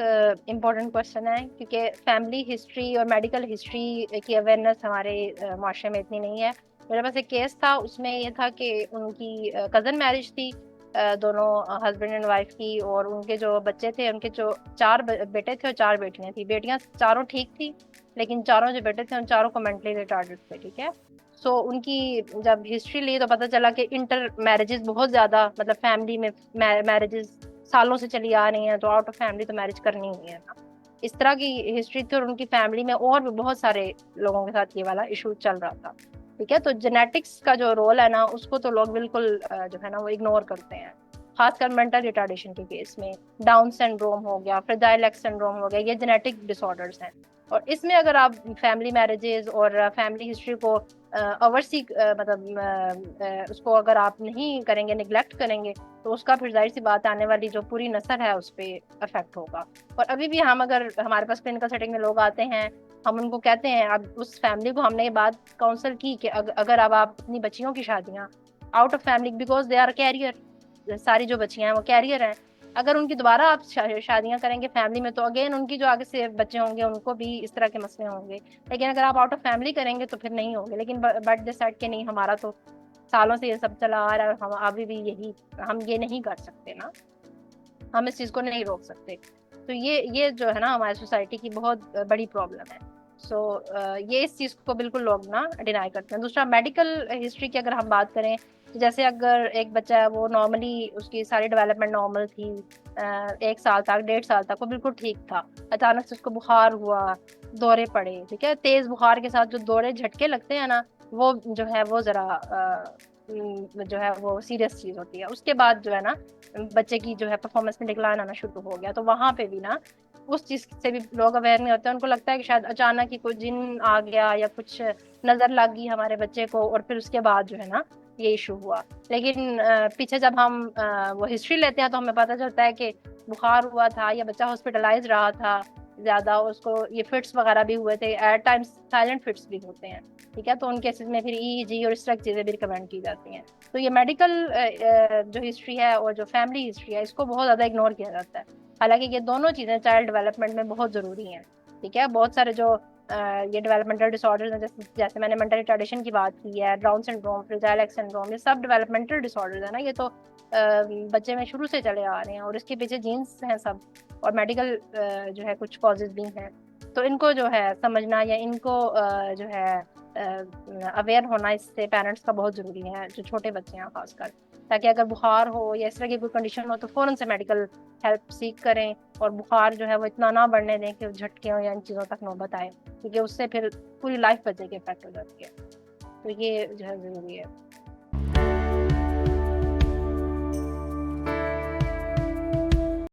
Important question है, क्योंकि family history और मेडिकल हिस्ट्री की अवेयरनेस हमारे माशरे में इतनी नहीं है। मेरे पास एक केस था, उसमें ये था कि उनकी कज़न मैरिज थी, दोनों हस्बैंड एंड वाइफ की, और उनके जो बच्चे थे, उनके जो चार बेटे थे और चार बेटियां थी। बेटियां चारों ठीक थी, लेकिन चारों जो बेटे थे उन चारों को मेंटली रिटार्डेड थे। ठीक है। सो उनकी जब हिस्ट्री ली तो पता चला कि इंटर मैरिजेस बहुत ज्यादा, मतलब फैमिली में मैरिजेस सालों से चली आ रही हैं, तो आउट ऑफ फैमिली तो मैरिज करनी ही है ना। इस तरह की हिस्ट्री थी, और उनकी फैमिली में और भी बहुत सारे लोगों के साथ ये वाला इशू चल रहा था। ठीक है। तो जेनेटिक्स का जो रोल है ना, उसको तो लोग बिल्कुल जो है ना वो इग्नोर करते हैं, खासकर मेंटल रिटार्डेशन के केस में। डाउन सिंड्रोम हो गया, फ्रेजाइल एक्स सिंड्रोम हो गया, ये जेनेटिक डिसऑर्डर्स हैं। और इसमें अगर आप फैमिली मैरिजेज और फैमिली हिस्ट्री को ओवरसी मतलब उसको अगर आप नहीं करेंगे, निग्लेक्ट करेंगे, तो उसका फिर जाहिर सी बात आने वाली जो पूरी नस्ल है उस पर अफेक्ट होगा। और अभी भी हम, अगर हमारे पास क्लिनिकल सेटिंग में लोग आते हैं, हम उनको कहते हैं, अब उस फैमिली को हमने ये बात काउंसल की कि अगर अब आप अपनी बच्चियों की शादियां out of family, because they are carrier, सारी जो बच्चियां हैं वो कैरियर हैं, अगर उनकी दोबारा आप शादियां करेंगे फैमिली में, तो अगेन उनकी जो आगे से बच्चे होंगे उनको भी इस तरह के मसले होंगे। लेकिन अगर आप आउट ऑफ फैमिली करेंगे तो फिर नहीं होंगे। लेकिन बट डिसाइड के नहीं, हमारा तो सालों से ये सब चला आ रहा है, और हम अभी भी यही, हम ये नहीं कर सकते ना, हम इस चीज को नहीं रोक सकते। तो ये जो है ना हमारी सोसाइटी की बहुत बड़ी प्रॉब्लम है। सो ये इस चीज को बिल्कुल लोग ना डिनाई करते हैं। दूसरा, मेडिकल हिस्ट्री की अगर हम बात करें, तो जैसे अगर एक बच्चा है, वो नॉर्मली उसकी सारी डेवलपमेंट नॉर्मल थी, 1 साल तक, 1.5 साल तक वो बिल्कुल ठीक था, अचानक से उसको बुखार हुआ, दौरे पड़े। ठीक है। तेज बुखार के साथ जो दौरे झटके लगते हैं ना, वो जो है वो जरा जो है वो सीरियस चीज होती है। उसके बाद जो है ना बच्चे की जो है परफॉर्मेंस में डिक्लाइन आना शुरू हो गया, तो वहां पे भी ना उस चीज से भी लोग अवेयर नहीं होते। उनको लगता है कि शायद अचानक ही कोई जिन आ गया या कुछ नजर लग गई हमारे बच्चे को, और फिर उसके बाद जो है ना ये इशू हुआ। लेकिन पीछे जब हम वो हिस्ट्री लेते हैं तो हमें पता चलता है कि बुखार हुआ था, या बच्चा हॉस्पिटलाइज रहा था ज्यादा, उसको ये फिट्स वगैरह भी हुए थे, एट टाइम्स साइलेंट फिट्स भी होते हैं। ठीक है। तो उन केसेस में फिर ईईजी और इस तरह की चीजें भी रिकमेंड की जाती हैं। तो ये मेडिकल जो हिस्ट्री है और जो फैमिली हिस्ट्री है, इसको बहुत ज्यादा इग्नोर किया जाता है। हालांकि ये दोनों चीजें चाइल्ड डेवलपमेंट में बहुत जरूरी हैं। ठीक है। बहुत सारे जो ये डेवलपमेंटल डिसऑर्डर्स हैं, जैसे जैसे मैंने मेंटल रिटार्डेशन की बात की है, down syndrome, fragile x syndrome, ये सब डेवलपमेंटल डिसऑर्डर्स है ना। ये तो बच्चे में शुरू से चले आ रहे हैं, और इसके पीछे जीन्स हैं सब, और मेडिकल जो है कुछ कॉजेज भी हैं। तो इनको जो है समझना, या इनको जो है अवेयर होना, इससे पेरेंट्स का बहुत जरूरी है, जो छोटे बच्चे हैं खासकर, ताकि अगर बुखार हो या इस तरह की कोई कंडीशन हो तो फौरन से मेडिकल हेल्प सीख करें, और बुखार जो है वो इतना ना बढ़ने दें कि झटके हो या इन चीज़ों तक नौबत आए, क्योंकि उससे फिर पूरी लाइफ बच्चे के इफेक्ट हो जाती है। तो ये जो है जरूरी है।